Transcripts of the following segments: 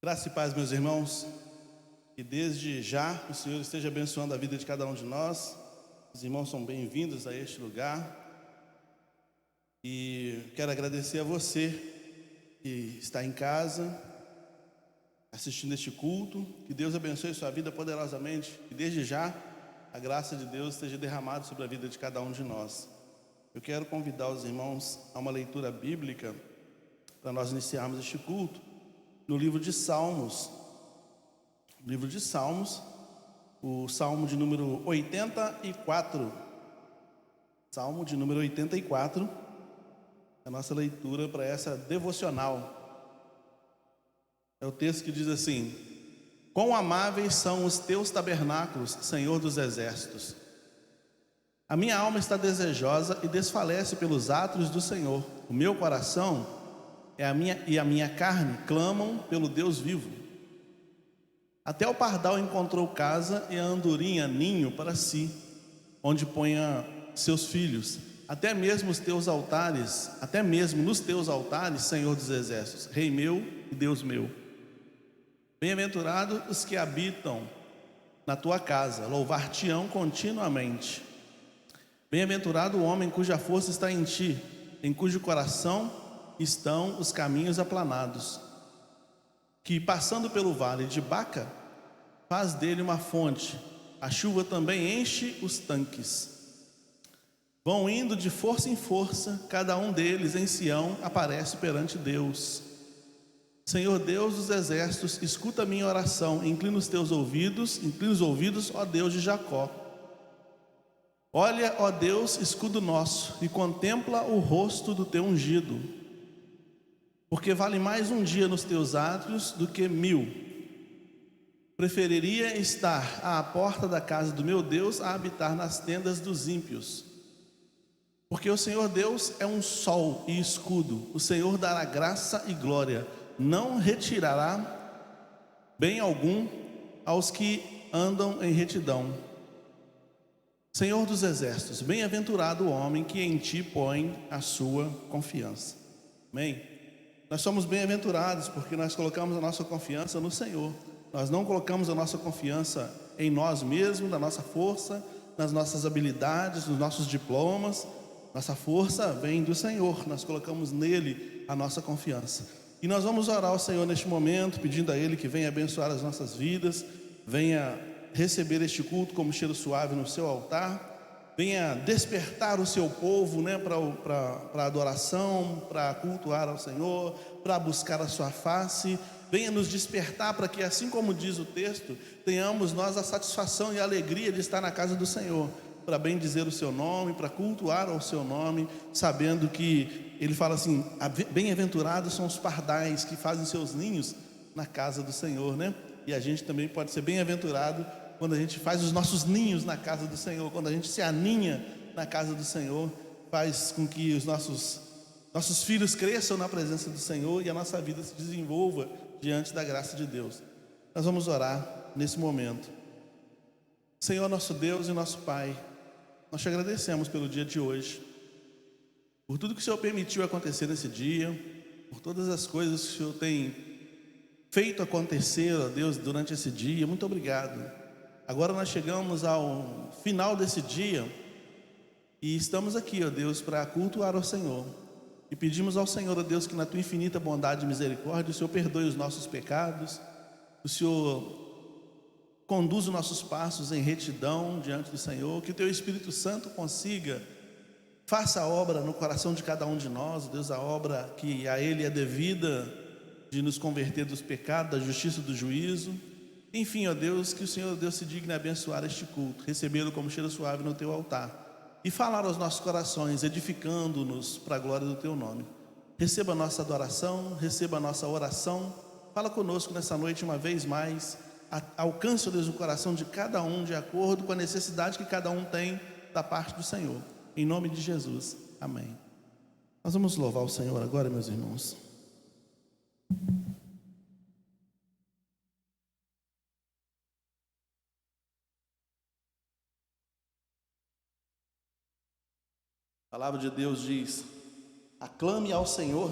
Graça e paz, meus irmãos, que desde já o Senhor esteja abençoando a vida de cada um de nós. Os irmãos são bem-vindos a este lugar e quero agradecer a você que está em casa assistindo este culto. Que Deus abençoe sua vida poderosamente e desde já a graça de Deus esteja derramada sobre a vida de cada um de nós. Eu quero convidar os irmãos a uma leitura bíblica para nós iniciarmos este culto no livro de Salmos. O Salmo de número 84. Salmo de número 84, a nossa leitura para essa devocional. É o texto que diz assim: quão amáveis são os teus tabernáculos, Senhor dos exércitos. A minha alma está desejosa e desfalece pelos átrios do Senhor. O meu coração e a minha carne clamam pelo Deus vivo. Até o pardal encontrou casa e a andorinha ninho para si, onde ponha seus filhos. Até mesmo nos teus altares, Senhor dos exércitos, Rei meu e Deus meu. Bem-aventurados os que habitam na tua casa, louvar-te-ão continuamente. Bem-aventurado o homem cuja força está em ti, em cujo coração estão os caminhos aplanados, que passando pelo vale de Baca, faz dele uma fonte, a chuva também enche os tanques. Vão indo de força em força, cada um deles em Sião aparece perante Deus. Senhor Deus dos exércitos, escuta a minha oração, inclina os ouvidos, ó Deus de Jacó. Olha, ó Deus, escudo nosso, e contempla o rosto do teu ungido. Porque vale mais um dia nos teus átrios do que 1000. Preferiria estar à porta da casa do meu Deus a habitar nas tendas dos ímpios. Porque o Senhor Deus é um sol e escudo. O Senhor dará graça e glória. Não retirará bem algum aos que andam em retidão. Senhor dos exércitos, bem-aventurado o homem que em ti põe a sua confiança. Amém? Nós somos bem-aventurados porque nós colocamos a nossa confiança no Senhor. Nós não colocamos a nossa confiança em nós mesmos, na nossa força, nas nossas habilidades, nos nossos diplomas. Nossa força vem do Senhor, nós colocamos nele a nossa confiança. E nós vamos orar ao Senhor neste momento, pedindo a Ele que venha abençoar as nossas vidas, venha receber este culto como cheiro suave no seu altar, venha despertar o seu povo, para adoração, para cultuar ao Senhor, para buscar a sua face. Venha nos despertar para que, assim como diz o texto, tenhamos nós a satisfação e a alegria de estar na casa do Senhor, para bendizer o seu nome, para cultuar ao seu nome, sabendo que ele fala assim: bem-aventurados são os pardais que fazem seus ninhos na casa do Senhor, E a gente também pode ser bem-aventurado quando a gente faz os nossos ninhos na casa do Senhor, quando a gente se aninha na casa do Senhor, faz com que os nossos filhos cresçam na presença do Senhor e a nossa vida se desenvolva diante da graça de Deus. Nós vamos orar nesse momento. Senhor, nosso Deus e nosso Pai, nós te agradecemos pelo dia de hoje, por tudo que o Senhor permitiu acontecer nesse dia, por todas as coisas que o Senhor tem feito acontecer, ó Deus, durante esse dia. Muito obrigado. Agora nós chegamos ao final desse dia e estamos aqui, ó Deus, para cultuar ao Senhor. E pedimos ao Senhor, ó Deus, que na tua infinita bondade e misericórdia o Senhor perdoe os nossos pecados, o Senhor conduza os nossos passos em retidão diante do Senhor, que o teu Espírito Santo faça a obra no coração de cada um de nós, ó Deus, a obra que a Ele é devida, de nos converter dos pecados, da justiça e do juízo. Enfim, ó Deus, que o Senhor Deus se digne abençoar este culto, recebê-lo como cheiro suave no teu altar e falar aos nossos corações, edificando-nos para a glória do teu nome. Receba a nossa adoração, receba a nossa oração. Fala conosco nessa noite uma vez mais. Alcance, ó Deus, o coração de cada um de acordo com a necessidade que cada um tem da parte do Senhor. Em nome de Jesus. Amém. Nós vamos louvar o Senhor agora, meus irmãos. A palavra de Deus diz: aclame ao Senhor,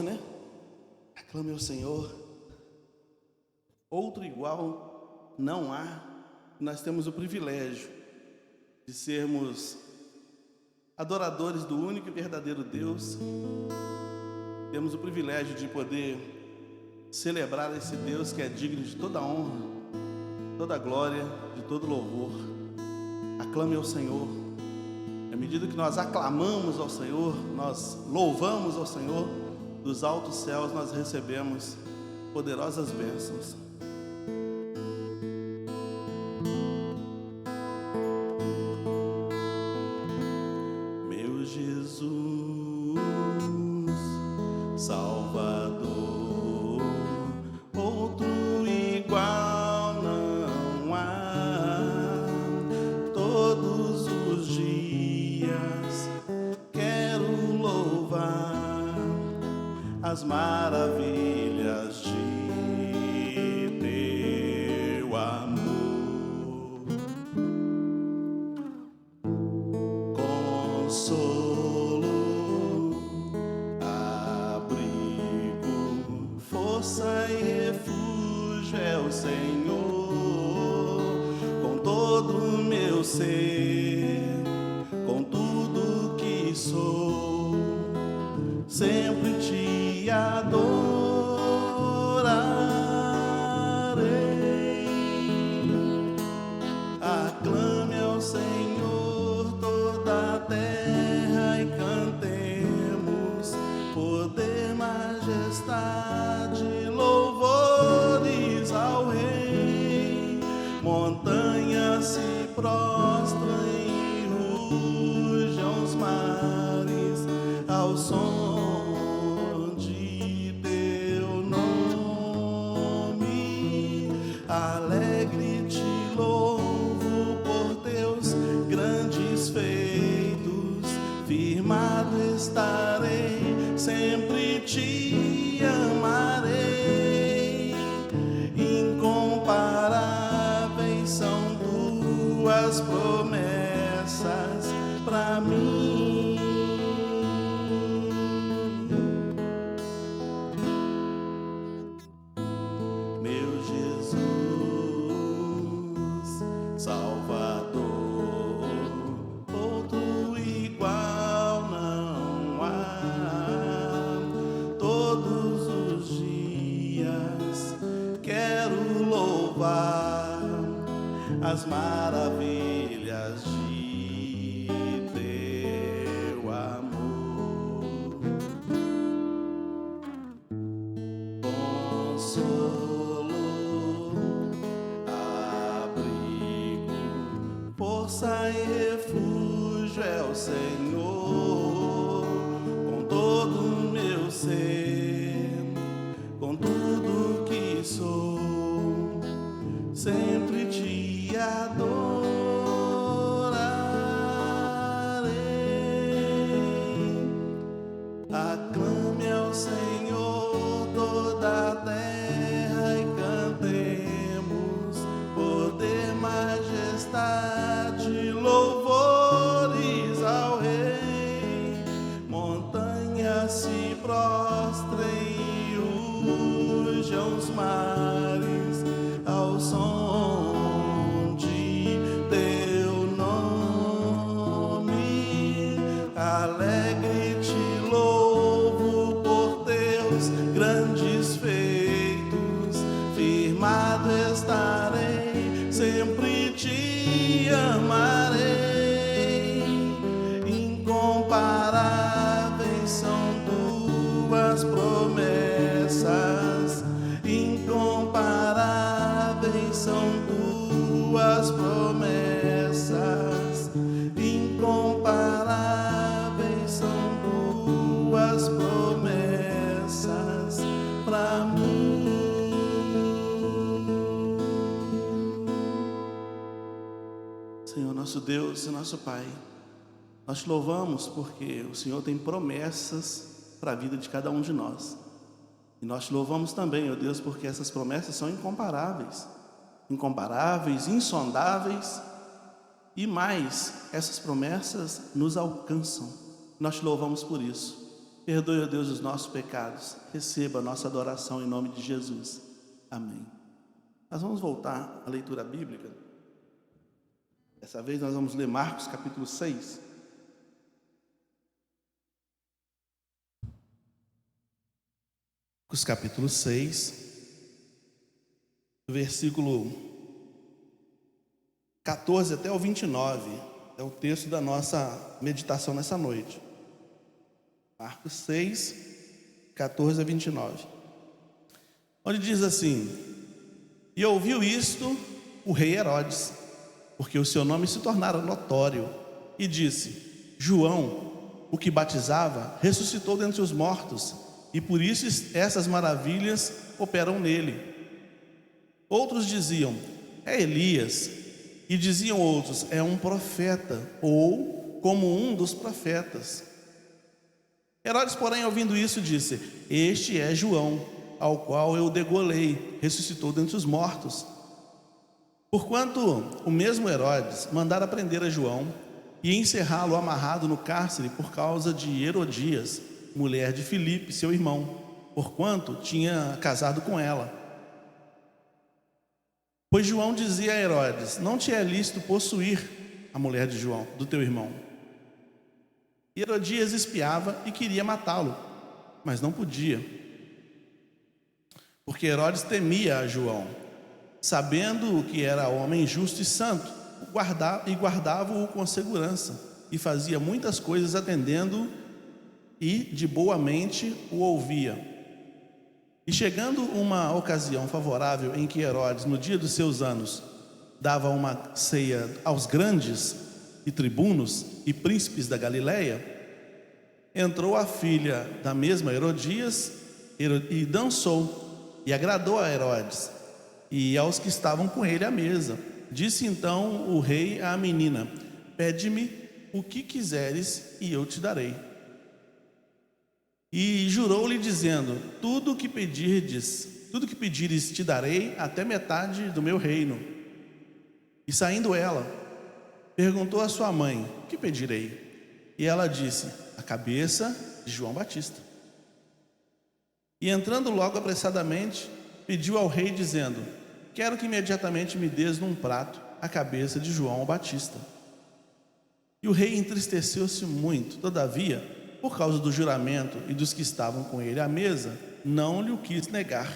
Aclame ao Senhor, outro igual não há. Nós temos o privilégio de sermos adoradores do único e verdadeiro Deus. Temos o privilégio de poder celebrar esse Deus que é digno de toda honra, toda glória, de todo louvor. Aclame ao Senhor. À medida que nós aclamamos ao Senhor, nós louvamos ao Senhor, dos altos céus nós recebemos poderosas bênçãos. Meu Jesus, Salvador, outro igual não há. Todos os dias quero louvar as maravilhas de teu amor. Consolo, abrigo, força e refúgio é o Senhor. Com todo o meu ser, com tudo que sou, sempre te adorarei. Aclame ao Senhor toda a terra e cantemos poder, majestade, louvores ao Rei. Montanhas se prostram e rujam os mares ao som de teu nome. Alegre te louvo por teus grandes feitos, firmado estarei, sempre te amarei. Incomparáveis são tuas promessas pra mim. Meu Jesus, Salvador, outro igual não há. Todos os dias quero louvar as maravilhas de teu amor. Consolo, abrigo, força e refúgio é o Senhor. Com todo o meu ser, com tudo que sou, sempre te adorarei. Aclame ao Senhor toda a terra e cantemos poder, majestade, louvores ao Rei. Montanhas se prostrem e rujam os mares ao som de teu nome. Alegre te louvo por teus grandes feitos, firmado estarei, sempre te amarei. Incomparáveis são tuas promessas, incomparáveis são tuas promessas, incomparáveis são tuas promessas pra mim. Senhor, nosso Deus e nosso Pai, nós te louvamos porque o Senhor tem promessas para a vida de cada um de nós. E nós te louvamos também, ó Deus, porque essas promessas são incomparáveis. Incomparáveis, insondáveis. E mais, essas promessas nos alcançam. Nós te louvamos por isso. Perdoe, ó Deus, os nossos pecados. Receba a nossa adoração em nome de Jesus. Amém. Nós vamos voltar à leitura bíblica. Dessa vez nós vamos ler Marcos capítulo 6. Marcos capítulo 6, versículo 14 até o 29, é o texto da nossa meditação nessa noite. Marcos 6, 14 a 29. Onde diz assim: E ouviu isto o rei Herodes, porque o seu nome se tornara notório, e disse: João, o que batizava, ressuscitou dentre os mortos, e por isso essas maravilhas operam nele. Outros diziam: é Elias. E diziam outros: é um profeta, ou como um dos profetas. Herodes, porém, ouvindo isso, disse: este é João, ao qual eu degolei, ressuscitou dentre os mortos. Porquanto o mesmo Herodes mandara prender a João e encerrá-lo amarrado no cárcere por causa de Herodias, mulher de Filipe, seu irmão, porquanto tinha casado com ela. Pois João dizia a Herodes: não te é lícito possuir a mulher de João, do teu irmão. E Herodias espiava e queria matá-lo, mas não podia, porque Herodes temia a João, sabendo que era homem justo e santo, guardava-o com segurança, e fazia muitas coisas atendendo e de boa mente o ouvia. E chegando uma ocasião favorável em que Herodes, no dia dos seus anos, dava uma ceia aos grandes e tribunos e príncipes da Galileia, entrou a filha da mesma Herodias e dançou, e agradou a Herodes e aos que estavam com ele à mesa. Disse então o rei à menina: pede-me o que quiseres e eu te darei. E jurou-lhe dizendo: tudo que pedires te darei, até metade do meu reino. E saindo ela, perguntou à sua mãe: o que pedirei? E ela disse: a cabeça de João Batista. E entrando logo apressadamente, pediu ao rei dizendo: quero que imediatamente me des num prato a cabeça de João Batista. E o rei entristeceu-se muito, todavia, por causa do juramento e dos que estavam com ele à mesa, não lhe o quis negar.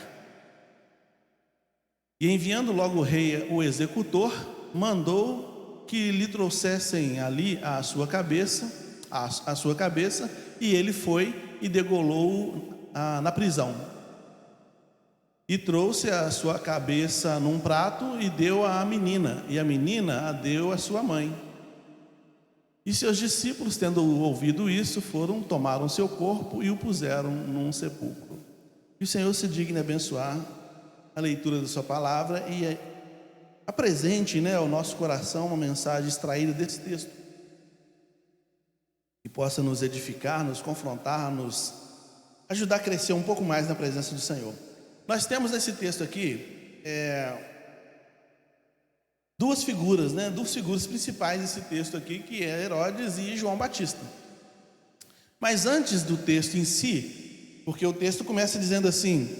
E enviando logo o rei o executor, mandou que lhe trouxessem ali a sua cabeça, e ele foi e degolou na prisão. E trouxe a sua cabeça num prato e deu à menina, e a menina a deu à sua mãe. E seus discípulos, tendo ouvido isso, tomaram seu corpo e o puseram num sepulcro. Que o Senhor se digne abençoar a leitura da sua palavra e apresente, ao nosso coração uma mensagem extraída desse texto, que possa nos edificar, nos confrontar, nos ajudar a crescer um pouco mais na presença do Senhor. Nós temos nesse texto aqui duas figuras principais desse texto aqui, que é Herodes e João Batista. Mas antes do texto em si, porque o texto começa dizendo assim: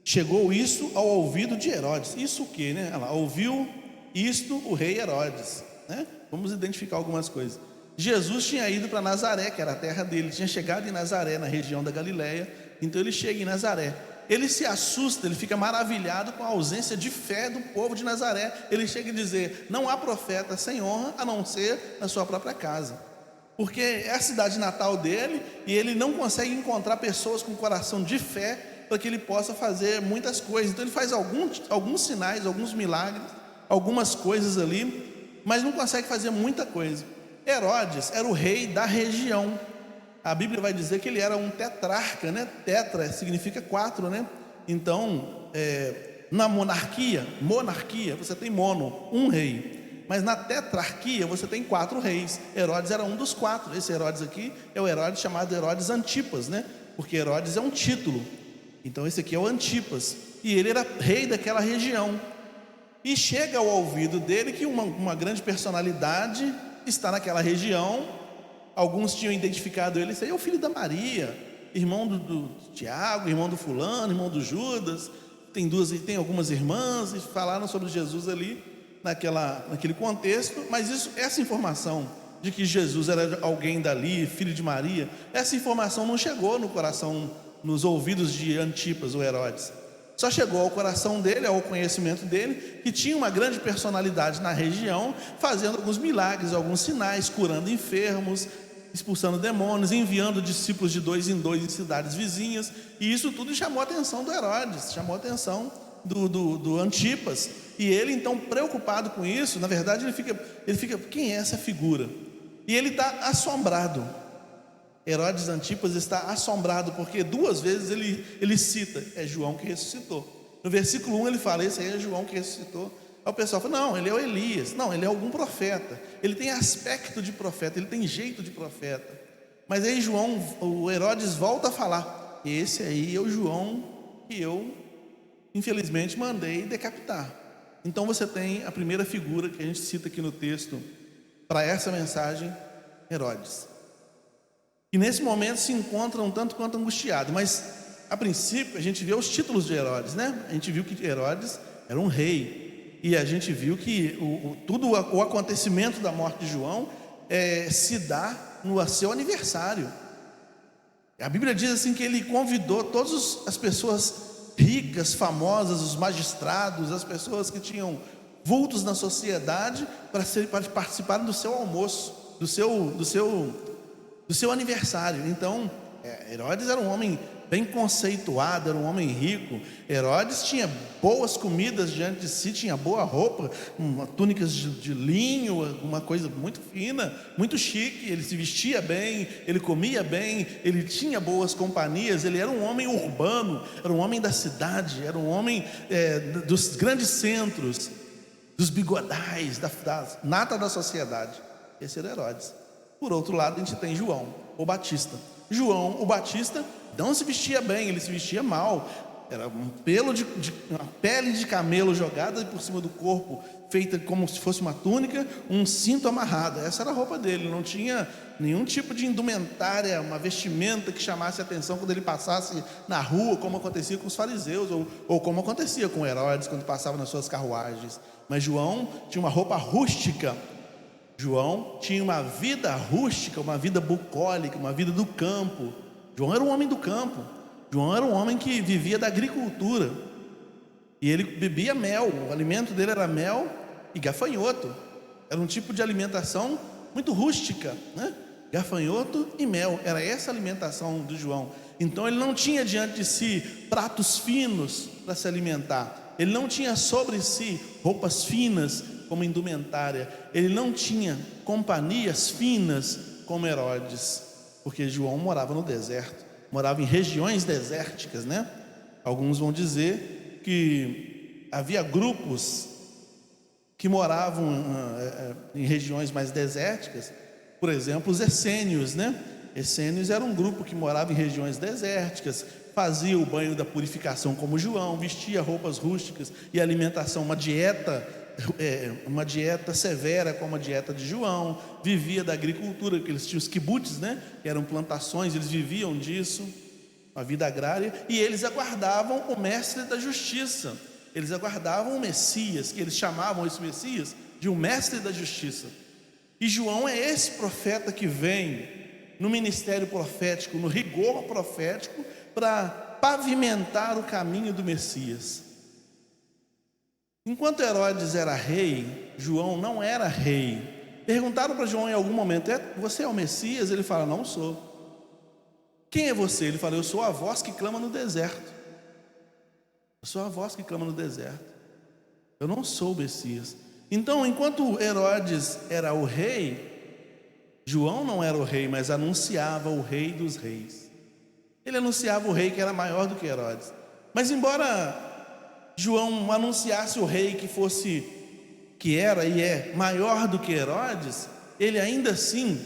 chegou isso ao ouvido de Herodes. Isso o quê, né? Ela ouviu isto o rei Herodes, né? Vamos identificar algumas coisas. Jesus tinha ido para Nazaré, que era a terra dele, tinha chegado em Nazaré, na região da Galileia. Então ele chega em Nazaré. Ele se assusta, ele fica maravilhado com a ausência de fé do povo de Nazaré. Ele chega a dizer: não há profeta sem honra a não ser na sua própria casa, porque é a cidade natal dele, e ele não consegue encontrar pessoas com coração de fé para que ele possa fazer muitas coisas. Então ele faz alguns sinais, alguns milagres, algumas coisas ali, mas não consegue fazer muita coisa. Herodes era o rei da região. A Bíblia vai dizer que ele era um tetrarca, né? Tetra significa 4, né? Então, na monarquia, você tem um rei. Mas na tetrarquia você tem 4 reis. Herodes era um dos 4. Esse Herodes aqui é o Herodes chamado Herodes Antipas, né? Porque Herodes é um título. Então esse aqui é o Antipas. E ele era rei daquela região. E chega ao ouvido dele que uma grande personalidade está naquela região. Alguns tinham identificado ele: esse aí é o filho da Maria, irmão do Tiago, irmão do fulano, irmão do Judas. tem algumas irmãs e falaram sobre Jesus ali naquele contexto, mas essa informação de que Jesus era alguém dali, filho de Maria, essa informação não chegou no coração, nos ouvidos de Antipas, o Herodes. Só chegou ao coração dele, ao conhecimento dele, que tinha uma grande personalidade na região, fazendo alguns milagres, alguns sinais, curando enfermos, expulsando demônios, enviando discípulos de 2 em 2 em cidades vizinhas. E isso tudo chamou a atenção do Herodes, chamou a atenção do Antipas. E ele, então, preocupado com isso, na verdade ele fica, quem é essa figura? E ele está assombrado. Herodes Antipas está assombrado, porque 2 vezes ele cita, é João que ressuscitou. No versículo 1 ele fala, esse aí é João que ressuscitou. Aí o pessoal fala, não, ele é o Elias, não, ele é algum profeta, ele tem aspecto de profeta, ele tem jeito de profeta. Mas aí o Herodes volta a falar, esse aí é o João que eu infelizmente mandei decapitar. Então você tem a primeira figura que a gente cita aqui no texto para essa mensagem, Herodes. E nesse momento se encontra um tanto quanto angustiado, mas a princípio a gente vê os títulos de Herodes, né? A gente viu que Herodes era um rei, e a gente viu que o acontecimento da morte de João se dá no seu aniversário. A Bíblia diz assim que ele convidou todas as pessoas ricas, famosas, os magistrados, as pessoas que tinham vultos na sociedade para participarem do seu almoço, do seu aniversário. Então, Herodes era um homem bem conceituado, era um homem rico. Herodes tinha boas comidas diante de si, tinha boa roupa, túnicas de linho, uma coisa muito fina, muito chique. Ele se vestia bem, ele comia bem, ele tinha boas companhias. Ele era um homem urbano, era um homem da cidade, era um homem dos grandes centros, dos bigodais, da nata da sociedade. Esse era Herodes. Por outro lado, a gente tem João, o Batista. João, o Batista, não se vestia bem, ele se vestia mal. Era uma pele de camelo jogada por cima do corpo, feita como se fosse uma túnica, um cinto amarrado. Essa era a roupa dele, não tinha nenhum tipo de indumentária, uma vestimenta que chamasse a atenção quando ele passasse na rua, como acontecia com os fariseus, ou como acontecia com Herodes quando passava nas suas carruagens. Mas João tinha uma roupa rústica. João tinha uma vida rústica, uma vida bucólica, uma vida do campo. João era um homem do campo. João era um homem que vivia da agricultura. E ele bebia mel, o alimento dele era mel e gafanhoto. Era um tipo de alimentação muito rústica, né? Gafanhoto e mel, era essa a alimentação do João. Então ele não tinha diante de si pratos finos para se alimentar. Ele não tinha sobre si roupas finas como indumentária. Ele não tinha companhias finas como Herodes, porque João morava no deserto, morava em regiões desérticas, né? Alguns vão dizer que havia grupos que moravam em regiões mais desérticas. Por exemplo, os essênios, né? Essênios era um grupo que morava em regiões desérticas, fazia o banho da purificação como João, vestia roupas rústicas e alimentação, uma dieta severa como a dieta de João, vivia da agricultura, que eles tinham os kibbutz, né? Que eram plantações, eles viviam disso, uma vida agrária, e eles aguardavam o mestre da justiça, eles aguardavam o Messias, que eles chamavam esse Messias de um mestre da justiça. E João é esse profeta que vem no ministério profético, no rigor profético, para pavimentar o caminho do Messias. Enquanto Herodes era rei, João não era rei. Perguntaram para João em algum momento: você é o Messias? Ele fala: não sou. Quem é você? Ele fala: eu sou a voz que clama no deserto. Eu sou a voz que clama no deserto. Eu não sou o Messias. Então, enquanto Herodes era o rei, João não era o rei, mas anunciava o rei dos reis. Ele anunciava o rei que era maior do que Herodes. Mas embora João anunciasse o rei que era e é maior do que Herodes, ele ainda assim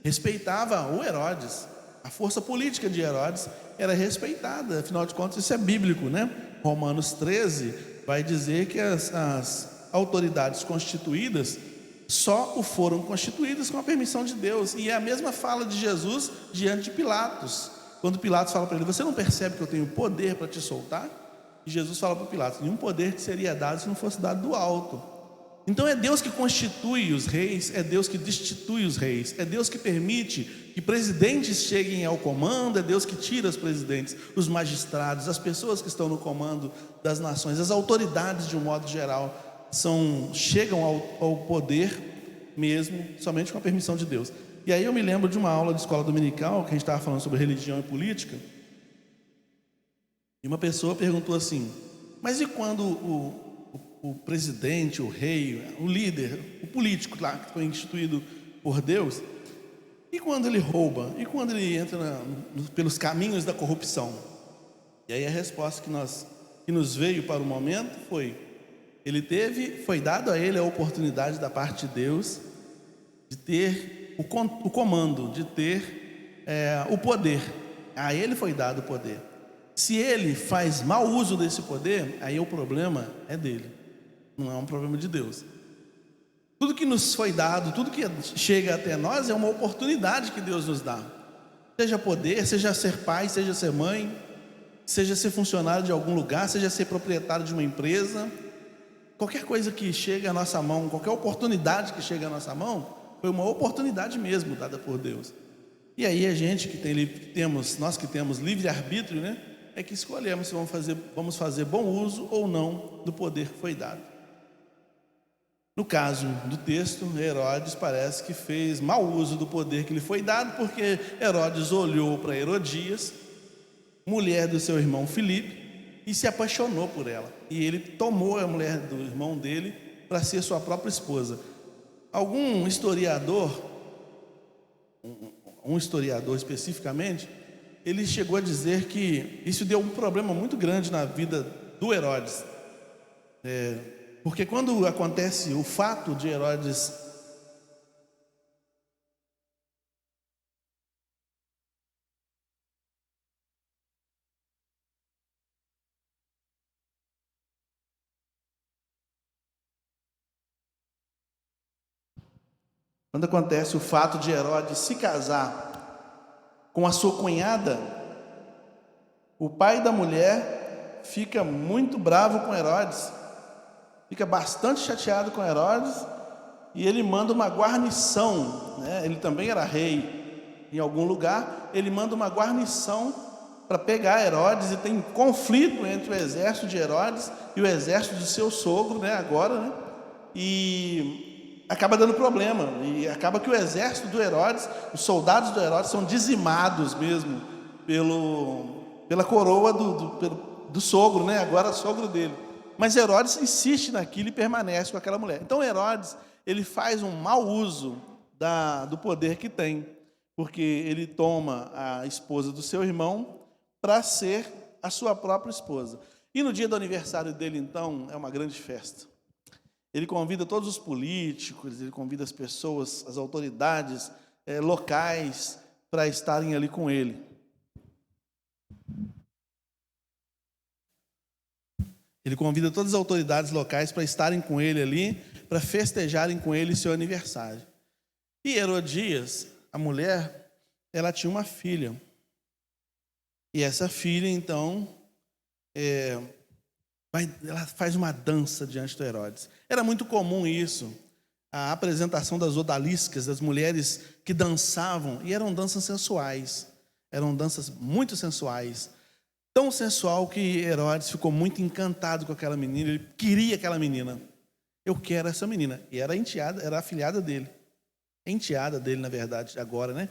respeitava o Herodes. A força política de Herodes era respeitada, afinal de contas isso é bíblico, né? Romanos 13 vai dizer que as autoridades constituídas só o foram constituídas com a permissão de Deus. E é a mesma fala de Jesus diante de Pilatos, quando Pilatos fala para ele: você não percebe que eu tenho poder para te soltar? E Jesus fala para Pilatos: nenhum poder te seria dado se não fosse dado do alto. Então é Deus que constitui os reis, é Deus que destitui os reis, é Deus que permite que presidentes cheguem ao comando, é Deus que tira os presidentes, os magistrados, as pessoas que estão no comando das nações, as autoridades de um modo geral, chegam ao poder mesmo somente com a permissão de Deus. E aí eu me lembro de uma aula de escola dominical, que a gente estava falando sobre religião e política, e uma pessoa perguntou assim: mas e quando o presidente, o rei, o líder, o político lá que foi instituído por Deus, e quando ele rouba? E quando ele entra pelos caminhos da corrupção? E aí a resposta que nos veio para o momento foi: foi dado a ele a oportunidade da parte de Deus de ter o comando, de ter o poder. A ele foi dado o poder. Se ele faz mau uso desse poder, aí o problema é dele, não é um problema de Deus. Tudo que nos foi dado, tudo que chega até nós é uma oportunidade que Deus nos dá. Seja poder, seja ser pai, seja ser mãe, seja ser funcionário de algum lugar, seja ser proprietário de uma empresa. Qualquer coisa que chega à nossa mão, qualquer oportunidade que chega à nossa mão, foi uma oportunidade mesmo dada por Deus. E aí a gente nós que temos livre-arbítrio, né, é que escolhemos se vamos fazer bom uso ou não do poder que foi dado. No caso do texto, Herodes parece que fez mau uso do poder que lhe foi dado, porque Herodes olhou para Herodias, mulher do seu irmão Filipe, e se apaixonou por ela. E ele tomou a mulher do irmão dele para ser sua própria esposa. Um historiador especificamente, ele chegou a dizer que isso deu um problema muito grande na vida do Herodes. Porque quando acontece o fato de Herodes se casar com a sua cunhada, o pai da mulher fica muito bravo com Herodes, fica bastante chateado com Herodes, e ele manda uma guarnição, né? Ele também era rei em algum lugar, ele manda uma guarnição para pegar Herodes, e tem conflito entre o exército de Herodes e o exército de seu sogro, né? Agora, né? E acaba dando problema, e acaba que o exército do Herodes, os soldados do Herodes são dizimados mesmo pela coroa do sogro, né? Agora sogro dele. Mas Herodes insiste naquilo e permanece com aquela mulher. Então Herodes, ele faz um mau uso do poder que tem, porque ele toma a esposa do seu irmão para ser a sua própria esposa. E no dia do aniversário dele, então, é uma grande festa. Ele convida todos os políticos, ele convida as pessoas, as autoridades locais para estarem ali com ele. Ele convida todas as autoridades locais para estarem com ele ali, para festejarem com ele seu aniversário. E Herodias, a mulher, ela tinha uma filha. E essa filha, então, ela faz uma dança diante do Herodes. Era muito comum isso, a apresentação das odaliscas, das mulheres que dançavam, e eram danças sensuais, eram danças muito sensuais. Tão sensual que Herodes ficou muito encantado com aquela menina, ele queria aquela menina. Eu quero essa menina. E era a afilhada dele. Enteada dele, na verdade, agora, né?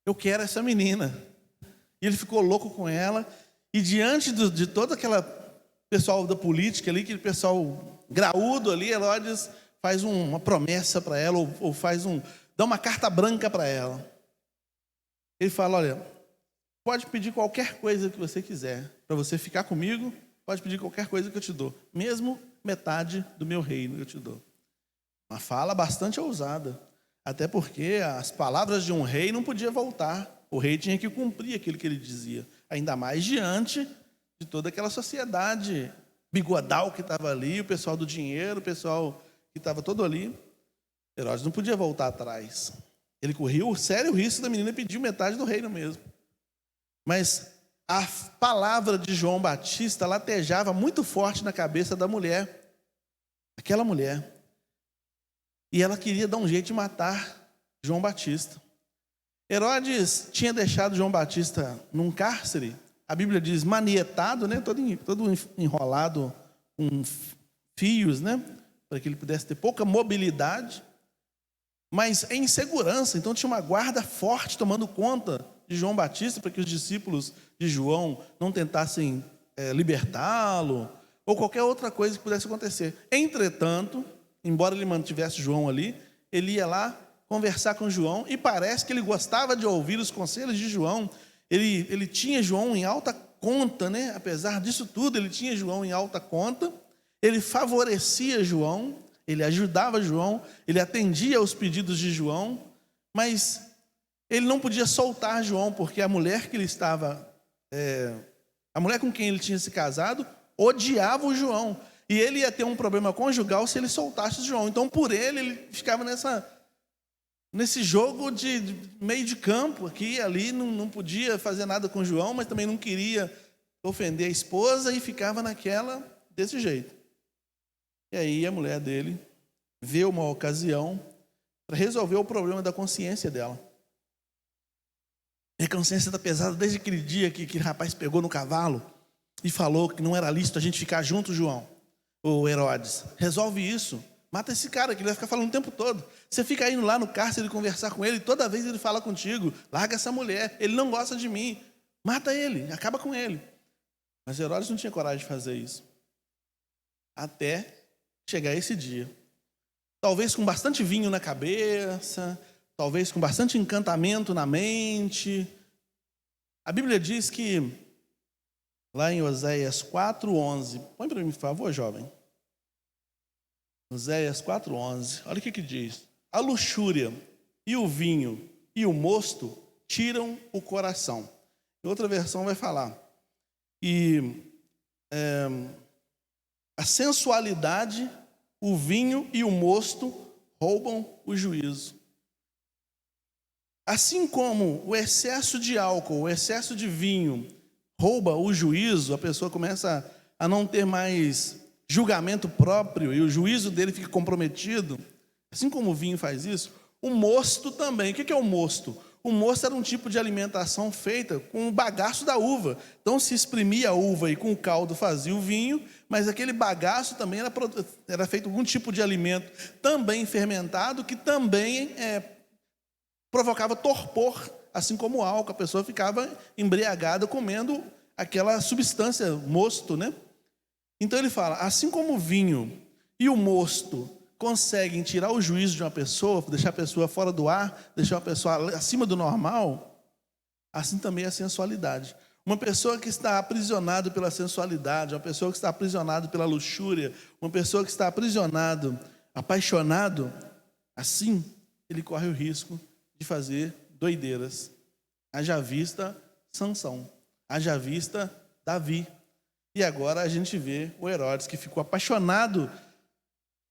Eu quero essa menina. E ele ficou louco com ela. E diante de todo aquele pessoal da política ali, aquele pessoal graúdo ali, Herodes faz uma promessa para ela, ou dá uma carta branca para ela. Ele fala: olha, pode pedir qualquer coisa que você quiser para você ficar comigo, pode pedir qualquer coisa que eu te dou, mesmo metade do meu reino eu te dou. Uma fala bastante ousada, até porque as palavras de um rei não podiam voltar, o rei tinha que cumprir aquilo que ele dizia, ainda mais diante de toda aquela sociedade bigodal que estava ali, o pessoal do dinheiro, o pessoal que estava todo ali. Herodes não podia voltar atrás, ele corria o sério risco da menina pedir metade do reino mesmo. Mas a palavra de João Batista latejava muito forte na cabeça da mulher, aquela mulher. E ela queria dar um jeito de matar João Batista. Herodes tinha deixado João Batista num cárcere, a Bíblia diz manietado, né? todo enrolado com fios, né? Para que ele pudesse ter pouca mobilidade, mas em segurança. Então tinha uma guarda forte tomando conta de João Batista, para que os discípulos de João não tentassem libertá-lo, ou qualquer outra coisa que pudesse acontecer. Entretanto, embora ele mantivesse João ali, ele ia lá conversar com João, e parece que ele gostava de ouvir os conselhos de João. Ele tinha João em alta conta, né? Apesar disso tudo, ele tinha João em alta conta, ele favorecia João, ele ajudava João, ele atendia aos pedidos de João, mas ele não podia soltar João, porque a mulher que ele estava, a mulher com quem ele tinha se casado, odiava o João, e ele ia ter um problema conjugal se ele soltasse o João. Então, por ele ficava nesse jogo de meio de campo, aqui e ali, não podia fazer nada com João, mas também não queria ofender a esposa, e ficava naquela, desse jeito. E aí a mulher dele vê uma ocasião para resolver o problema da consciência dela. A consciência está pesada desde aquele dia que aquele rapaz pegou no cavalo e falou que não era lícito a gente ficar junto, João, ou Herodes. Resolve isso. Mata esse cara, que ele vai ficar falando o tempo todo. Você fica indo lá no cárcere conversar com ele, e toda vez ele fala contigo, larga essa mulher, ele não gosta de mim. Mata ele, acaba com ele. Mas Herodes não tinha coragem de fazer isso. Até chegar esse dia. Talvez com bastante vinho na cabeça, talvez com bastante encantamento na mente. A Bíblia diz que, lá em Oséias 4:11, põe para mim, por favor, jovem. Oséias 4:11, olha o que diz: a luxúria e o vinho e o mosto tiram o coração. Em outra versão vai falar, a sensualidade, o vinho e o mosto roubam o juízo. Assim como o excesso de álcool, o excesso de vinho rouba o juízo, a pessoa começa a não ter mais julgamento próprio e o juízo dele fica comprometido. Assim como o vinho faz isso, o mosto também. O que é o mosto? O mosto era um tipo de alimentação feita com o bagaço da uva. Então se exprimia a uva e com o caldo fazia o vinho, mas aquele bagaço também era feito algum tipo de alimento também fermentado, que também provocava torpor, assim como o álcool. A pessoa ficava embriagada comendo aquela substância, mosto, né? Então ele fala, assim como o vinho e o mosto conseguem tirar o juízo de uma pessoa, deixar a pessoa fora do ar, deixar a pessoa acima do normal, assim também é a sensualidade. Uma pessoa que está aprisionada pela sensualidade, uma pessoa que está aprisionada pela luxúria, uma pessoa que está aprisionado, apaixonado, assim ele corre o risco de fazer doideiras. Haja vista Sansão, haja vista Davi. E agora a gente vê o Herodes, que ficou apaixonado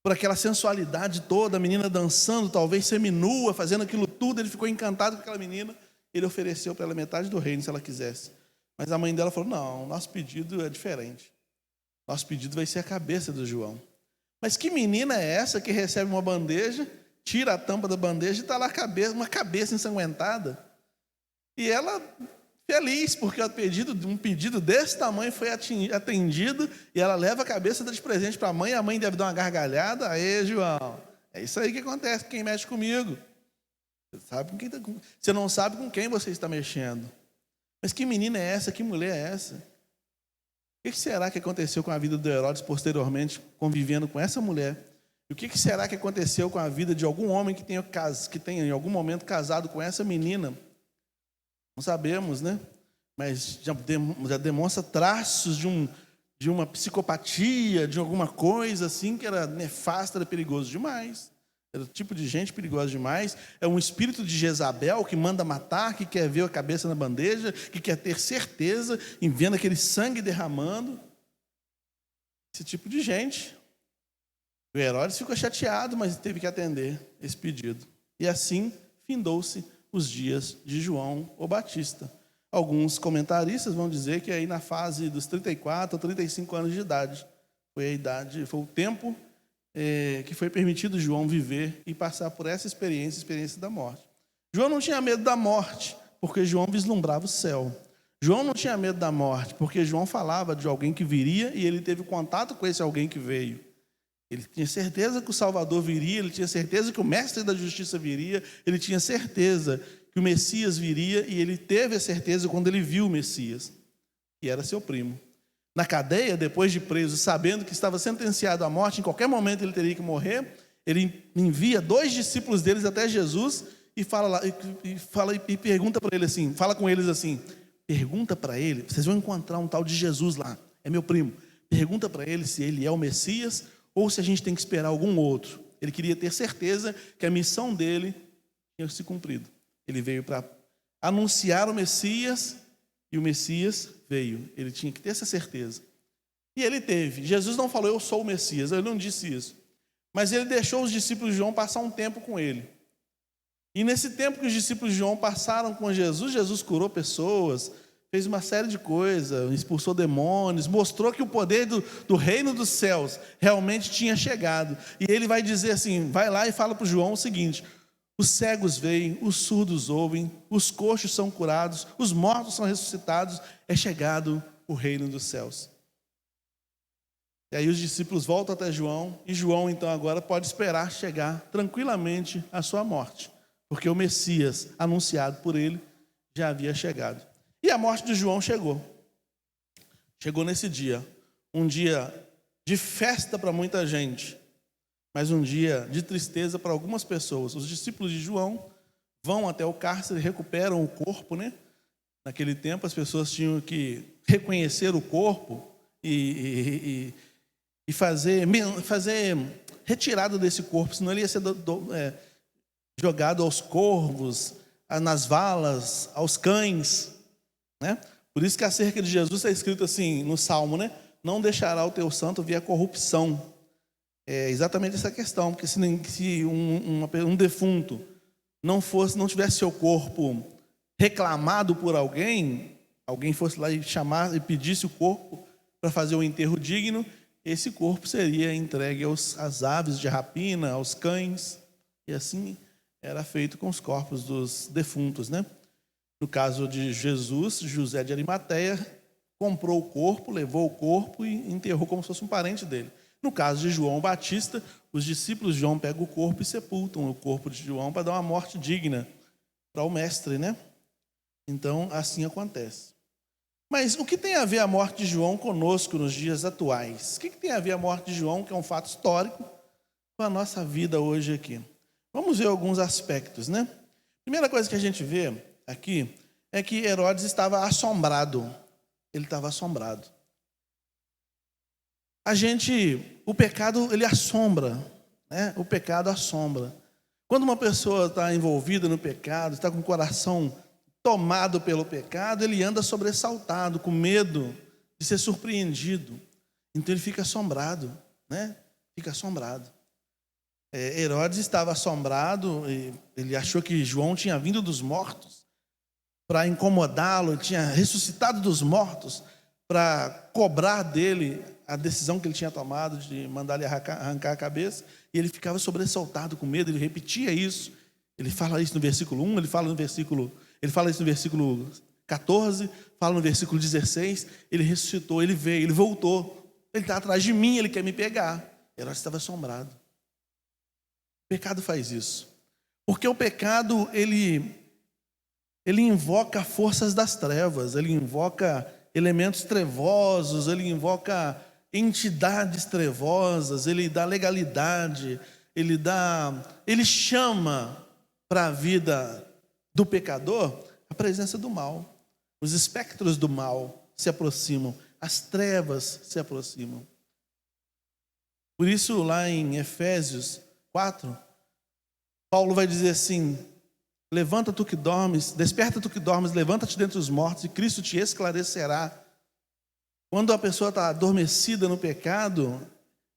por aquela sensualidade toda, a menina dançando, talvez seminua, fazendo aquilo tudo. Ele ficou encantado com aquela menina. Ele ofereceu para ela metade do reino, se ela quisesse. Mas a mãe dela falou, não, nosso pedido é diferente. Nosso pedido vai ser a cabeça do João. Mas que menina é essa que recebe uma bandeja, tira a tampa da bandeja e está lá uma cabeça ensanguentada? E ela, feliz, porque um pedido desse tamanho foi atendido, e ela leva a cabeça de presente para a mãe deve dar uma gargalhada. Aê, João, é isso aí que acontece com quem mexe comigo. Você não sabe com quem você está mexendo. Mas que menina é essa? Que mulher é essa? O que será que aconteceu com a vida do Herodes posteriormente, convivendo com essa mulher? E o que será que aconteceu com a vida de algum homem que tenha em algum momento casado com essa menina? Não sabemos, né? Mas já demonstra traços de uma psicopatia, de alguma coisa assim que era nefasta, era perigoso demais. Era o tipo de gente perigosa demais. É um espírito de Jezabel que manda matar, que quer ver a cabeça na bandeja, que quer ter certeza em vendo aquele sangue derramando. Esse tipo de gente. O Herodes ficou chateado, mas teve que atender esse pedido. E assim findou-se os dias de João o Batista. Alguns comentaristas vão dizer que aí na fase dos 34 a 35 anos de idade. Foi o tempo que foi permitido João viver e passar por essa experiência da morte. João não tinha medo da morte, porque João vislumbrava o céu. João não tinha medo da morte, porque João falava de alguém que viria e ele teve contato com esse alguém que veio. Ele tinha certeza que o Salvador viria, ele tinha certeza que o Mestre da Justiça viria, ele tinha certeza que o Messias viria, e ele teve a certeza quando ele viu o Messias, que era seu primo. Na cadeia, depois de preso, sabendo que estava sentenciado à morte, em qualquer momento ele teria que morrer, ele envia 2 discípulos deles até Jesus e pergunta para ele assim, fala com eles assim, pergunta para ele, vocês vão encontrar um tal de Jesus lá, é meu primo, pergunta para ele se ele é o Messias ou se a gente tem que esperar algum outro. Ele queria ter certeza que a missão dele tinha se cumprido. Ele veio para anunciar o Messias e o Messias veio. Ele tinha que ter essa certeza. E ele teve. Jesus não falou, eu sou o Messias. Ele não disse isso. Mas ele deixou os discípulos de João passar um tempo com ele. E nesse tempo que os discípulos de João passaram com Jesus, Jesus curou pessoas, fez uma série de coisas, expulsou demônios, mostrou que o poder do reino dos céus realmente tinha chegado. E ele vai dizer assim, vai lá e fala para o João o seguinte, os cegos veem, os surdos ouvem, os coxos são curados, os mortos são ressuscitados, é chegado o reino dos céus. E aí os discípulos voltam até João, e João então agora pode esperar chegar tranquilamente à sua morte, porque o Messias anunciado por ele já havia chegado. E a morte de João chegou. Chegou nesse dia, um dia de festa para muita gente, mas um dia de tristeza para algumas pessoas. Os discípulos de João vão até o cárcere, recuperam o corpo, né? Naquele tempo as pessoas tinham que reconhecer o corpo e fazer retirada desse corpo, senão ele ia ser jogado aos corvos, nas valas, aos cães, né? Por isso que acerca de Jesus está escrito assim no Salmo, né? Não deixará o teu santo vir a corrupção. É exatamente essa questão, porque se um defunto não tivesse seu corpo reclamado por alguém fosse lá e chamar e pedisse o corpo para fazer um enterro digno, esse corpo seria entregue às aves de rapina, aos cães, e assim era feito com os corpos dos defuntos, né? No caso de Jesus, José de Arimateia comprou o corpo, levou o corpo e enterrou como se fosse um parente dele. No caso de João Batista, os discípulos de João pegam o corpo e sepultam o corpo de João para dar uma morte digna para o mestre, né? Então, assim acontece. Mas o que tem a ver a morte de João conosco nos dias atuais? O que tem a ver a morte de João, que é um fato histórico, com a nossa vida hoje aqui? Vamos ver alguns aspectos, né? Primeira coisa que a gente vê aqui é que Herodes estava assombrado. Ele estava assombrado. O pecado, ele assombra, né? O pecado assombra. Quando uma pessoa está envolvida no pecado, está com o coração tomado pelo pecado, ele anda sobressaltado, com medo de ser surpreendido. Então ele fica assombrado, né? Fica assombrado. Herodes estava assombrado, ele achou que João tinha vindo dos mortos para incomodá-lo, tinha ressuscitado dos mortos para cobrar dele a decisão que ele tinha tomado de mandar ele arrancar a cabeça, e ele ficava sobressaltado com medo, ele repetia isso. Ele fala isso no versículo 1, ele fala isso no versículo 14, fala no versículo 16, ele ressuscitou, ele veio, ele voltou, ele está atrás de mim, ele quer me pegar. Herodes estava assombrado. O pecado faz isso, porque o pecado, ele invoca forças das trevas, ele invoca elementos trevosos, ele invoca entidades trevosas, ele dá legalidade, ele chama para a vida do pecador a presença do mal. Os espectros do mal se aproximam, as trevas se aproximam. Por isso, lá em Efésios 4, Paulo vai dizer assim: levanta tu que dormes, desperta tu que dormes, levanta-te dentre os mortos e Cristo te esclarecerá. Quando a pessoa está adormecida no pecado,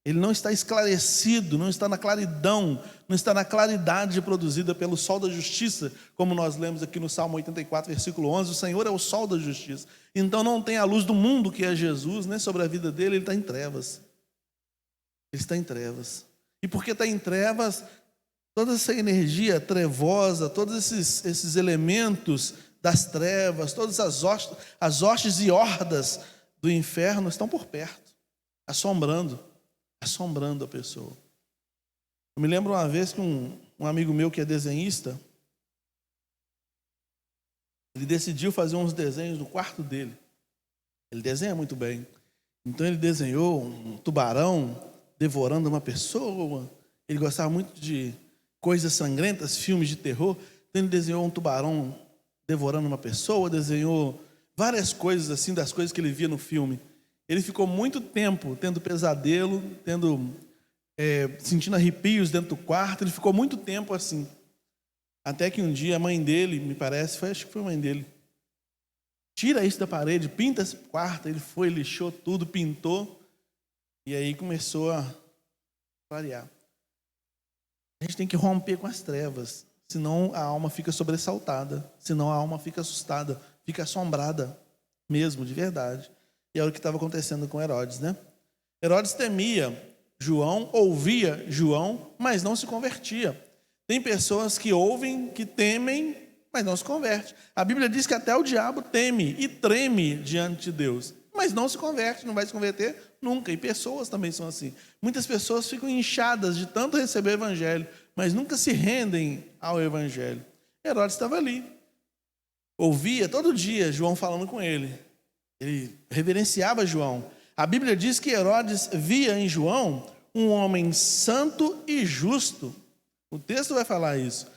Ele não está esclarecido, não está na claridão, não está na claridade produzida pelo sol da justiça, como nós lemos aqui no Salmo 84, versículo 11, o Senhor é o sol da justiça. Então não tem a luz do mundo, que é Jesus, né, sobre a vida dele, ele está em trevas. Ele está em trevas. E porque está em trevas, toda essa energia trevosa, todos esses elementos das trevas, todas as hostes e hordas do inferno estão por perto, assombrando a pessoa. Eu me lembro uma vez que um amigo meu que é desenhista, ele decidiu fazer uns desenhos no quarto dele. Ele desenha muito bem. Então ele desenhou um tubarão devorando uma pessoa. Ele gostava muito de coisas sangrentas, filmes de terror. Então ele desenhou um tubarão devorando uma pessoa, desenhou várias coisas assim, das coisas que ele via no filme. Ele ficou muito tempo tendo pesadelo, sentindo arrepios dentro do quarto. Ele ficou muito tempo assim. Até que um dia a mãe dele, me parece, acho que foi a mãe dele, tira isso da parede, pinta esse quarto. Ele foi, lixou tudo, pintou. E aí começou a clarear. A gente tem que romper com as trevas. Senão a alma fica sobressaltada. Senão a alma fica assustada. Fica assombrada mesmo, de verdade. E era o que estava acontecendo com Herodes, né? Herodes temia João, ouvia João, mas não se convertia. Tem pessoas que ouvem, que temem, mas não se converte. A Bíblia diz que até o diabo teme e treme diante de Deus, mas não se converte, não vai se converter nunca. E pessoas também são assim. Muitas pessoas ficam inchadas de tanto receber o evangelho, mas nunca se rendem ao evangelho. Herodes estava ali. Ouvia todo dia João falando com ele. Ele reverenciava João. A Bíblia diz que Herodes via em João um homem santo e justo. O texto vai falar isso.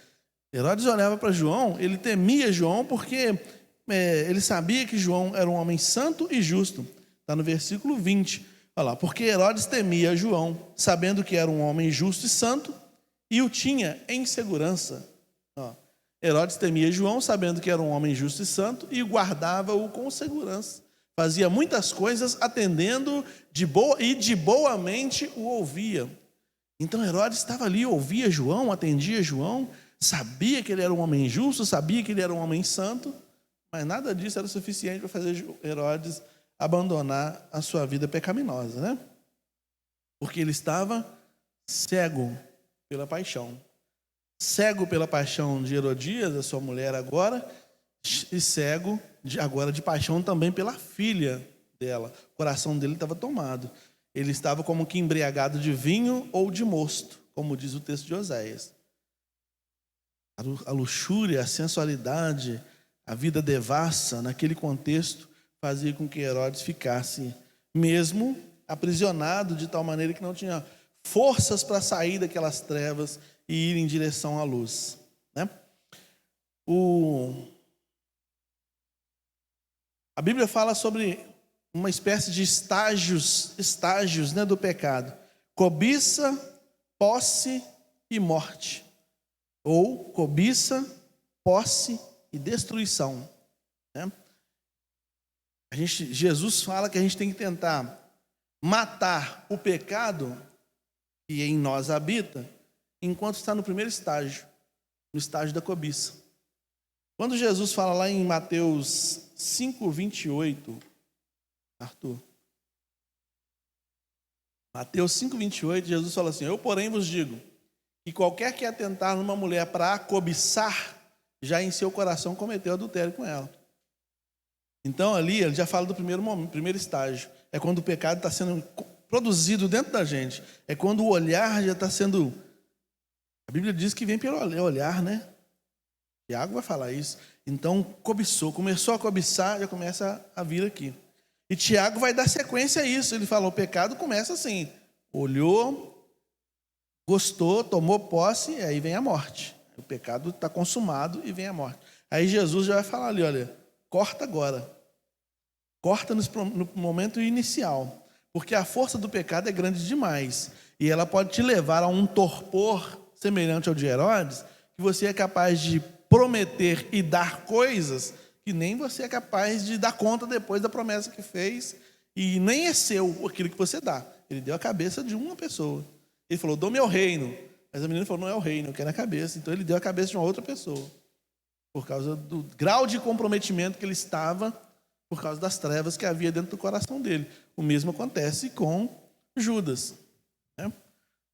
Herodes olhava para João, ele temia João porque ele sabia que João era um homem santo e justo. Está no versículo 20. Olha lá, porque Herodes temia João, sabendo que era um homem justo e santo, e o tinha em segurança. Herodes temia João, sabendo que era um homem justo e santo, e guardava-o com segurança. Fazia muitas coisas atendendo de boa mente o ouvia. Então Herodes estava ali, ouvia João, atendia João, sabia que ele era um homem justo, sabia que ele era um homem santo, mas nada disso era suficiente para fazer Herodes abandonar a sua vida pecaminosa, né? Porque ele estava cego pela paixão. Cego pela paixão de Herodias, a sua mulher agora, e cego agora de paixão também pela filha dela. O coração dele estava tomado. Ele estava como que embriagado de vinho ou de mosto, como diz o texto de Oséias. A luxúria, a sensualidade, a vida devassa, naquele contexto, fazia com que Herodes ficasse mesmo aprisionado de tal maneira que não tinha forças para sair daquelas trevas e ir em direção à luz, né? A Bíblia fala sobre uma espécie de estágios, né, do pecado: cobiça, posse e morte, ou cobiça, posse e destruição, né? Jesus fala que a gente tem que tentar matar o pecado que em nós habita, enquanto está no primeiro estágio, no estágio da cobiça. Quando Jesus fala lá em Mateus 5:28, Arthur, Mateus 5:28, Jesus fala assim: eu, porém, vos digo que qualquer que atentar numa mulher para a cobiçar, já em seu coração cometeu adultério com ela. Então ali ele já fala do primeiro estágio. É quando o pecado está sendo produzido dentro da gente. É quando o olhar já está sendo... A Bíblia diz que vem pelo olhar, né? Tiago vai falar isso. Então cobiçou, começou a cobiçar, já começa a vir aqui. E Tiago vai dar sequência a isso. Ele fala: o pecado começa assim: olhou, gostou, tomou posse, e aí vem a morte. O pecado está consumado e vem a morte. Aí Jesus já vai falar ali: olha, corta agora. Corta no momento inicial. Porque a força do pecado é grande demais. E ela pode te levar a um torpor semelhante ao de Herodes, que você é capaz de prometer e dar coisas que nem você é capaz de dar conta depois da promessa que fez E nem é seu aquilo que você dá. Ele deu a cabeça de uma pessoa. Ele falou, dou meu reino. Mas a menina falou, não é o reino, eu quero a cabeça. Então ele deu a cabeça de uma outra pessoa. Por causa do grau de comprometimento que ele estava, por causa das trevas que havia dentro do coração dele. O mesmo acontece com Judas, né?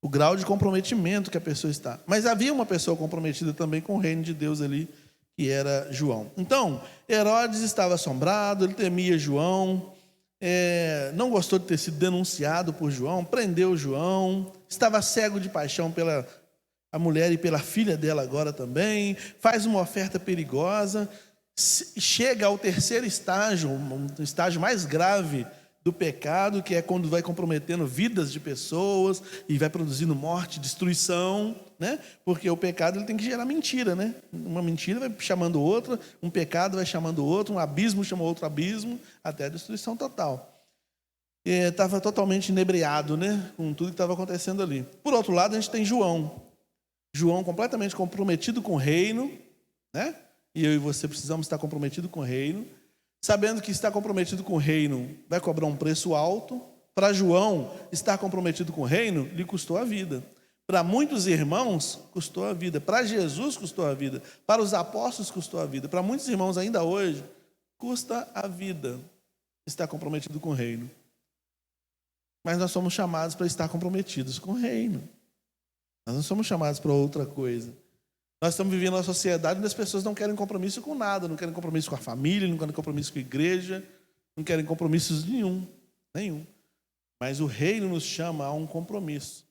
O grau de comprometimento que a pessoa está. Mas havia uma pessoa comprometida também com o reino de Deus ali, que era João. Então, Herodes estava assombrado, ele temia João, não gostou de ter sido denunciado por João, prendeu João, estava cego de paixão pela a mulher e pela filha dela agora também, faz uma oferta perigosa, chega ao terceiro estágio, um estágio mais grave do pecado, que é quando vai comprometendo vidas de pessoas e vai produzindo morte, destruição, né? Porque o pecado ele tem que gerar mentira, né? Uma mentira vai chamando outra, um pecado vai chamando outro, um abismo chama outro abismo, até a destruição total. Estava totalmente inebriado, né? Com tudo que estava acontecendo ali. Por outro lado, a gente tem João completamente comprometido com o reino, né? E eu e você precisamos estar comprometidos com o reino, sabendo que estar comprometido com o reino vai cobrar um preço alto. Para João, estar comprometido com o reino lhe custou a vida. Para muitos irmãos, custou a vida. Para Jesus, custou a vida. Para os apóstolos, custou a vida. Para muitos irmãos, ainda hoje, custa a vida estar comprometido com o reino. Mas nós somos chamados para estar comprometidos com o reino. Nós não somos chamados para outra coisa. Nós estamos vivendo uma sociedade onde as pessoas não querem compromisso com nada, não querem compromisso com a família, não querem compromisso com a igreja, não querem compromissos nenhum. Mas o reino nos chama a um compromisso.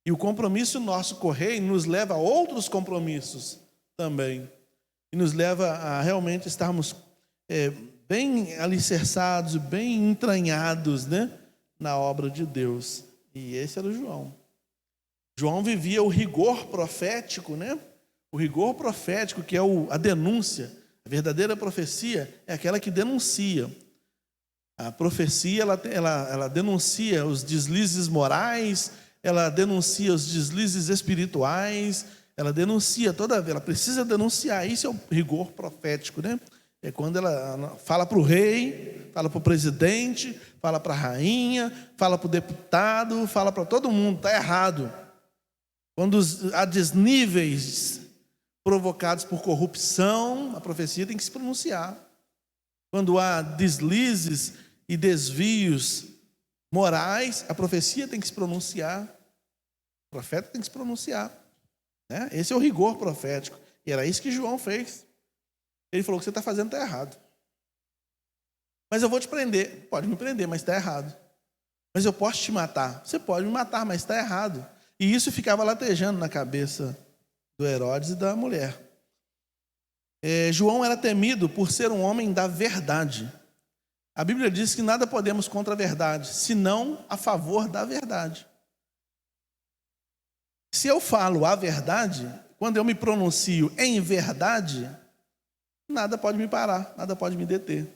E o compromisso nosso com o reino nos leva a outros compromissos também. E nos leva a realmente estarmos bem alicerçados, bem entranhados, né, na obra de Deus. E esse era o João. João vivia o rigor profético, né? O rigor profético, que é a denúncia. A verdadeira profecia é aquela que denuncia. A profecia, ela denuncia os deslizes morais, ela denuncia os deslizes espirituais, ela precisa denunciar. Isso é o rigor profético, né? É quando ela fala para o rei, fala para o presidente, fala para a rainha, fala para o deputado, fala para todo mundo, está errado. Quando há desníveis provocados por corrupção, a profecia tem que se pronunciar. Quando há deslizes e desvios morais, a profecia tem que se pronunciar. O profeta tem que se pronunciar, né? Esse é o rigor profético. E era isso que João fez. Ele falou que você está fazendo está errado. Mas eu vou te prender. Pode me prender, mas está errado. Mas eu posso te matar. Você pode me matar, mas está errado. E isso ficava latejando na cabeça do Herodes e da mulher. João era temido por ser um homem da verdade. A Bíblia diz que nada podemos contra a verdade, senão a favor da verdade. Se eu falo a verdade, quando eu me pronuncio em verdade, nada pode me parar, nada pode me deter.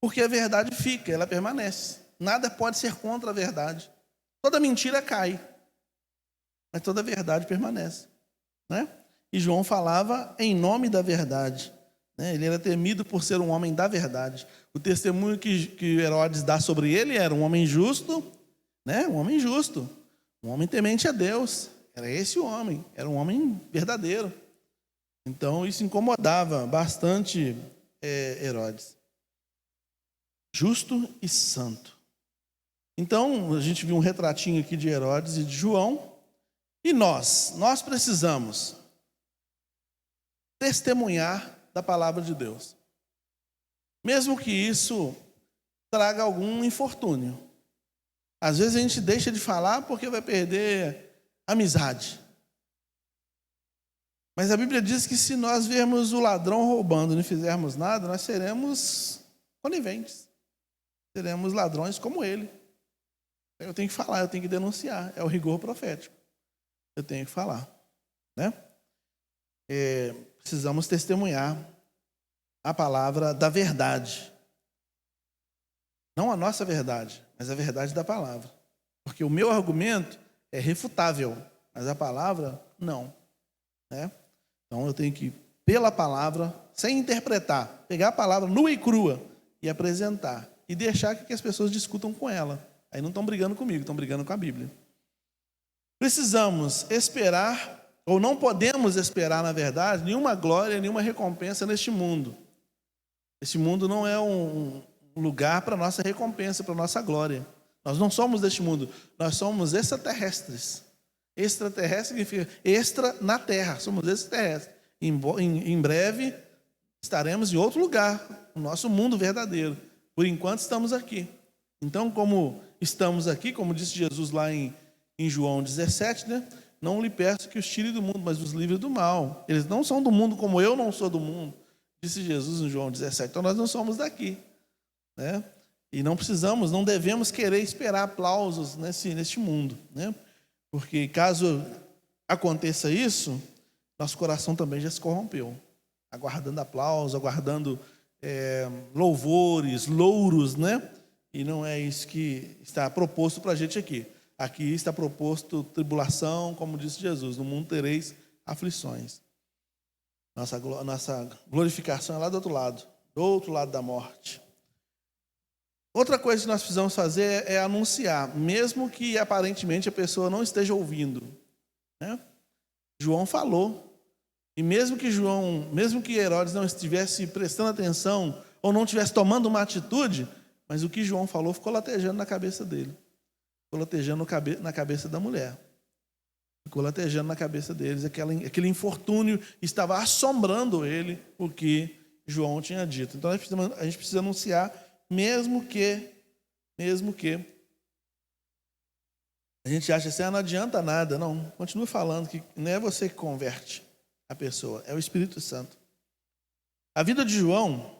Porque a verdade fica, ela permanece. Nada pode ser contra a verdade. Toda mentira cai, mas toda verdade permanece, né? E João falava em nome da verdade, né? Ele era temido por ser um homem da verdade. O testemunho que Herodes dá sobre ele era um homem justo, né? Um homem justo, um homem temente a Deus. Era esse o homem, era um homem verdadeiro. Então isso incomodava bastante Herodes. Justo e santo. Então, a gente viu um retratinho aqui de Herodes e de João. E nós precisamos testemunhar da palavra de Deus. Mesmo que isso traga algum infortúnio. Às vezes a gente deixa de falar porque vai perder amizade. Mas a Bíblia diz que se nós vermos o ladrão roubando e não fizermos nada, nós seremos coniventes. Seremos ladrões como ele. Eu tenho que falar, eu tenho que denunciar. É o rigor profético. Eu tenho que falar, né? Precisamos testemunhar a palavra da verdade. Não a nossa verdade, mas a verdade da palavra. Porque o meu argumento é refutável, mas a palavra não, né? Então eu tenho que, pela palavra, sem interpretar, pegar a palavra nua e crua e apresentar. e deixar que as pessoas discutam com ela. Aí não estão brigando comigo, estão brigando com a Bíblia. Precisamos esperar, ou não podemos esperar, na verdade, nenhuma glória, nenhuma recompensa neste mundo. Este mundo não é um lugar para nossa recompensa, para nossa glória. Nós não somos deste mundo, nós somos extraterrestres. Extraterrestre significa extra na terra, somos extraterrestres. Em breve estaremos em outro lugar, o nosso mundo verdadeiro. Por enquanto estamos aqui. Então, como estamos aqui, como disse Jesus lá em João 17, né? Não lhe peço que os tire do mundo, mas os livre do mal. Eles não são do mundo como eu não sou do mundo, disse Jesus em João 17. Então nós não somos daqui, né? E não precisamos, não devemos querer esperar aplausos neste mundo, né? Porque caso aconteça isso, nosso coração também já se corrompeu, aguardando aplausos, aguardando louvores, louros, né? E não é isso que está proposto para a gente aqui. Aqui está proposto tribulação, como disse Jesus, no mundo tereis aflições. Nossa glorificação é lá do outro lado da morte. Outra coisa que nós precisamos fazer é anunciar, mesmo que aparentemente a pessoa não esteja ouvindo, né? João falou, e mesmo que Herodes não estivesse prestando atenção, ou não estivesse tomando uma atitude, mas o que João falou ficou latejando na cabeça dele. Ficou latejando na cabeça da mulher. Ficou latejando na cabeça deles. Aquele infortúnio estava assombrando ele, o que João tinha dito. Então a gente precisa anunciar, mesmo que a gente acha assim, não adianta nada. Não, continua falando que não é você que converte a pessoa, é o Espírito Santo. A vida de João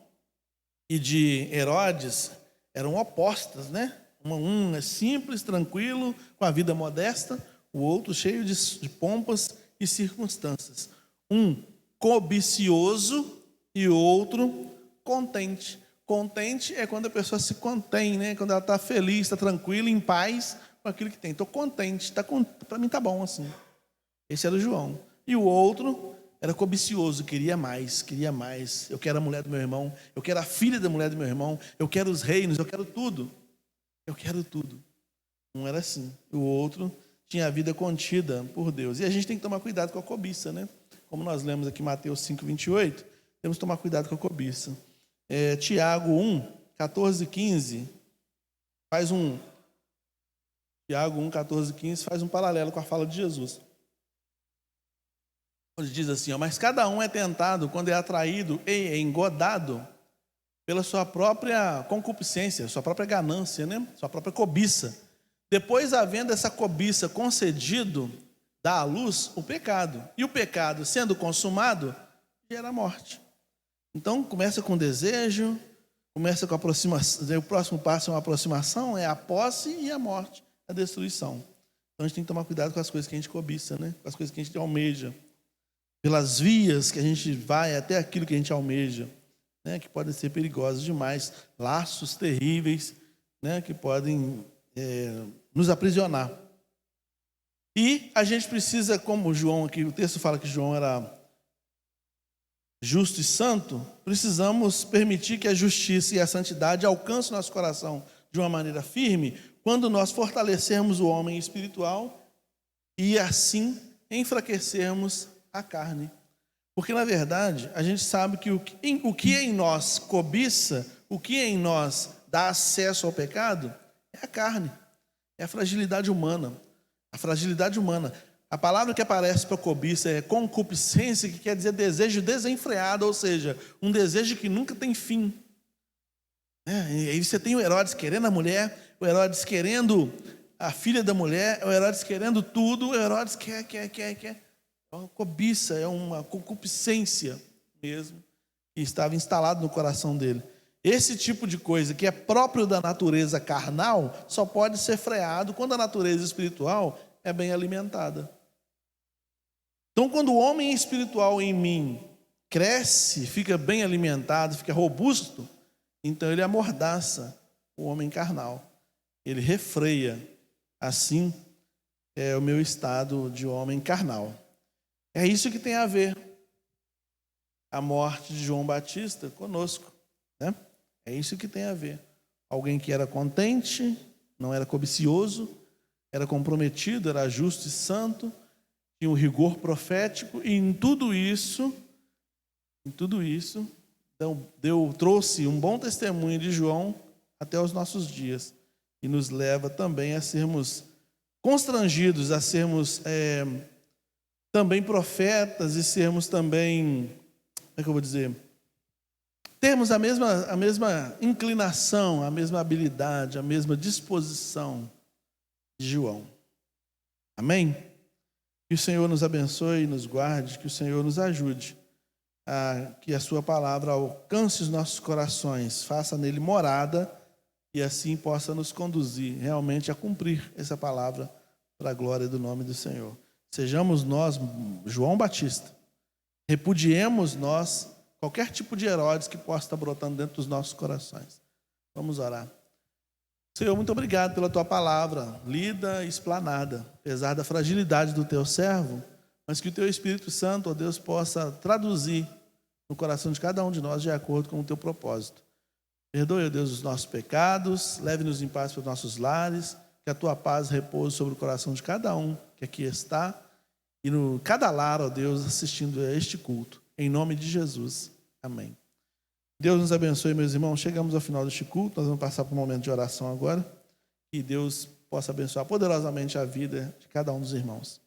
e de Herodes eram opostas, né? Um é simples, tranquilo, com a vida modesta, o outro cheio de pompas e circunstâncias. Um cobicioso e o outro contente. Contente é quando a pessoa se contém, né? Quando ela está feliz, está tranquila, em paz com aquilo que tem. Estou contente, para mim está bom assim. Esse era o João. E o outro era cobicioso, queria mais. Eu quero a mulher do meu irmão, eu quero a filha da mulher do meu irmão, eu quero os reinos, eu quero tudo. Um era assim. O outro tinha a vida contida por Deus. E a gente tem que tomar cuidado com a cobiça, né? Como nós lemos aqui em Mateus 5:28, temos que tomar cuidado com a cobiça. Tiago 1, 14 e 15 Tiago 1, 14 e 15 faz um paralelo com a fala de Jesus. Ele diz assim, mas cada um é tentado quando é atraído e engodado pela sua própria concupiscência, sua própria ganância, né? Sua própria cobiça. Depois, havendo essa cobiça concedido, dá à luz o pecado. E o pecado, sendo consumado, gera morte. Então, começa com desejo, começa com aproximação. O próximo passo é uma aproximação, é a posse e a morte, a destruição. Então, a gente tem que tomar cuidado com as coisas que a gente cobiça, né? Com as coisas que a gente almeja. Pelas vias que a gente vai até aquilo que a gente almeja, né? Que podem ser perigosas demais. Laços terríveis, né? Que podem nos aprisionar. E a gente precisa, como João aqui, o texto fala que João era justo e santo, precisamos permitir que a justiça e a santidade alcancem nosso coração de uma maneira firme, quando nós fortalecermos o homem espiritual e assim enfraquecermos a carne. Porque, na verdade, a gente sabe que o que em nós cobiça, o que em nós dá acesso ao pecado, é a carne, é a fragilidade humana. A fragilidade humana. A palavra que aparece para cobiça é concupiscência, que quer dizer desejo desenfreado, ou seja, um desejo que nunca tem fim. E aí você tem o Herodes querendo a mulher, o Herodes querendo a filha da mulher, o Herodes querendo tudo, o Herodes quer. É uma cobiça, é uma concupiscência mesmo, que estava instalado no coração dele. Esse tipo de coisa que é próprio da natureza carnal só pode ser freado quando a natureza espiritual é bem alimentada. Então, quando o homem espiritual em mim cresce, fica bem alimentado, fica robusto, então ele amordaça o homem carnal. Ele refreia. Assim é o meu estado de homem carnal. É isso que tem a ver a morte de João Batista conosco, né? É isso que tem a ver. alguém que era contente, não era cobicioso, era comprometido, era justo e santo, tinha um rigor profético, e em tudo isso, trouxe um bom testemunho de João até os nossos dias, e nos leva também a sermos constrangidos, a sermos também profetas e sermos também, como é que eu vou dizer? Termos a mesma inclinação, a mesma habilidade, a mesma disposição de João. Amém? Que o Senhor nos abençoe e nos guarde, que o Senhor nos ajude a que a sua palavra alcance os nossos corações, faça nele morada e assim possa nos conduzir realmente a cumprir essa palavra para a glória do nome do Senhor. Sejamos nós, João Batista, repudiemos nós qualquer tipo de Herodes que possa estar brotando dentro dos nossos corações. Vamos orar. Senhor, muito obrigado pela tua palavra, lida e explanada, apesar da fragilidade do teu servo, mas que o teu Espírito Santo, ó Deus, possa traduzir no coração de cada um de nós de acordo com o teu propósito. Perdoe, ó Deus, os nossos pecados, leve-nos em paz para os nossos lares, que a tua paz repouse sobre o coração de cada um que aqui está e no cada lar, ó Deus, assistindo a este culto. Em nome de Jesus. Amém. Deus nos abençoe, meus irmãos. Chegamos ao final deste culto. Nós vamos passar por um momento de oração agora. Que Deus possa abençoar poderosamente a vida de cada um dos irmãos.